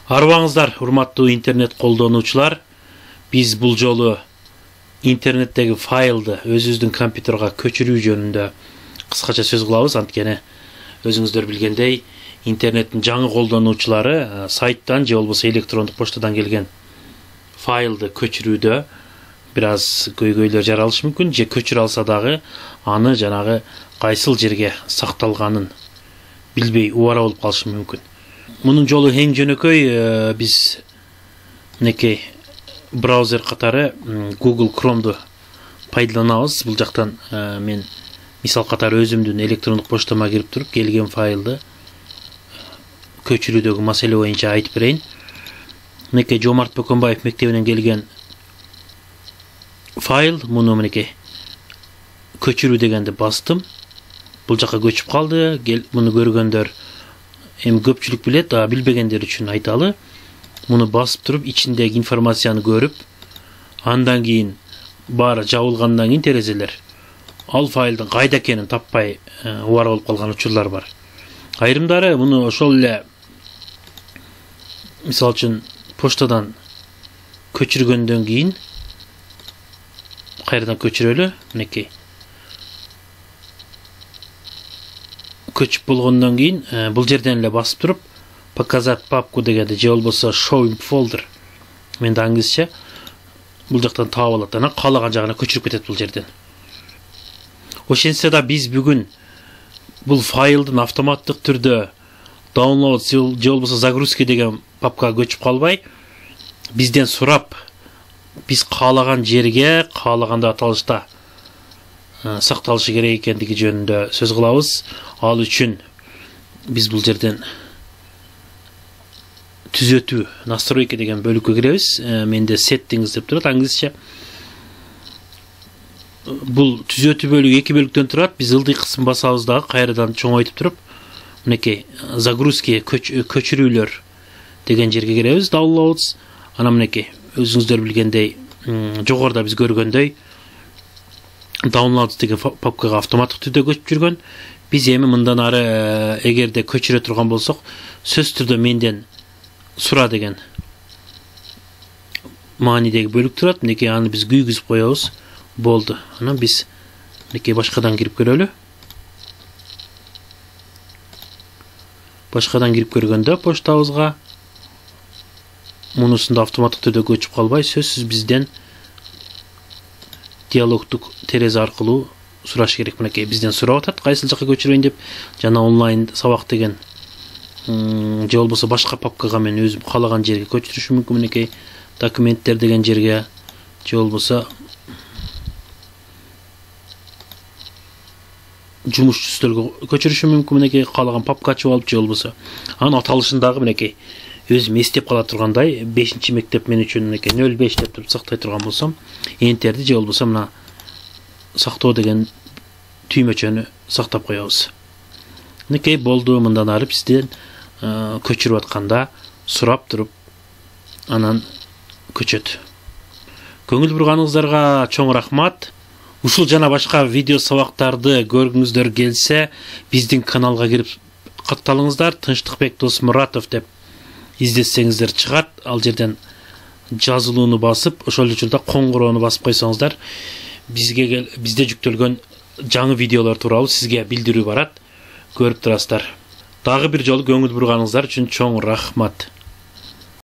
Арбаңыздар, урматтуу интернет колдонуучулар. Биз бул жолу интернеттеги файлды өзүбүздүн компьютерге көчүрүү жөнүндө кыскача сөз кылабыз. Анткени өзүңүздөр билгендей, интернеттин жаңы колдонуучулары сайттан же болбосо электрондук поштадан келген файлды көчүрүүдө бир аз көйгөйлөр жаралышы мүмкүн, же көчүрө алса дагы аны жанагы кайсыл жерге сакталганын билбей убара болуп калышы мүмкүн. Мунун жолу эң жөнөкөй, биз мынакей браузер катары Google Chrome'ду пайдаланабыз. Бул жактан мен мисал катары өзүмдүн электрондук поштама кирип туруп келген файлды көчүрүүдөгү маселе боюнча айтып берейин. Мынакей Жомарт Бөкөнбаев мектебинен келген файл, муну мынакей көчүрүү дегенди бастым. Бул жака көчүп калды. Муну көргөндөр эми көпчүлүк билет, билбегендер үчүн айталы. Муну басып туруп ичиндеги информацияны көрүп, андан кийин баары жабылгандан кийин терезелер ал файлдын кайда экенин таппай убара болуп калган учурлар бар. Айрымдары муну ошол эле мисал үчүн поштадан көчүргөндөн кийин кайрадан көчүрөлү. Мынакей көчүп болгондон кийин бул жерден эле басып туруп показать папку дегенди же болбосо show in folder менде англисче бул жактан таап алат, анан каалаган жагына көчүрүп кетет бул жерден. Ошентсе да биз бүгүн бул файлдын автоматтык түрдө download же болбосо загрузки деген папкага көчүп калбай, бизден сурап биз каалаган жерге каалаганда аталышта сакталышы керек экендиги жөнүндө сөз кылабыз. Ал үчүн биз бул жерден түзөтүү, настройка деген бөлүккө киребиз. Менде settings деп турат англисче. Бул түзөтүү бөлүгү эки бөлүктөн турат. Биз ылдый кысым басабыз дагы кайрадан чоңойтуп туруп, мынакей загрузки көчүрүүлөр деген жерге киребиз. Downloads. Анан мынакей өзүңүздөр билгендей, жогоруда биз көргөндөй downloads деген папкага автоматтык түрдө көчүп жүргөн. Биз эми мындан ары эгерде көчүрө турган болсок, сөз түрдө менден сура деген маанидеги бөлүк турат. Мынакей аны биз күйгүзүп коебуз. Болду. Анан биз мынакей башкадан кирип көрөлү. Башкадан кирип көргөндө поштабызга мунусунда автоматтык түрдө көчүп калбай, сөзсүз бизден диалогдук терезе аркылуу сураш керек. Мынакей бизден сурап атат, кайсыл жака көчүрөйүн деп. Жана онлайн сабак деген же болбосо башка папкага мен өзүм каалаган жерге көчүрүшүм мүмкүн. Мынакей документтер деген жерге же болбосо жумуш стөлгө көчүрүшүм мүмкүн. Мынакей каалаган папка ачып алып же болбосо анын аталышын дагы мынакей өзүм эстеп кала тургандай 5-чи мектеп мен үчүн мынакей 05 деп туруп сактай турган болсом, энтерди же болбосо мына сактоо деген түймөчөнү сактап коебуз. Мынакей болду. Мындан ары бизден көчүрүп атканда сурап туруп анан көчөт. Көңүл бурганыңыздарга чоң рахмат. Ушул жана башка видео сабактарды көргүңүздөр келсе, биздин каналга кирип катталыңыздар. Тынчтыкбек Досмуратов деп издесеңиздер чыгат. Ал жерден жазылууну басып, ошол учурда коңгуроону басып койсоңуздар, бизде жүктөлгөн жаңы видеолор тууралуу сизге билдирүү барат. Көрүп турасыздар. Дагы бир жолу көңүл бурганыңыздар үчүн чоң рахмат.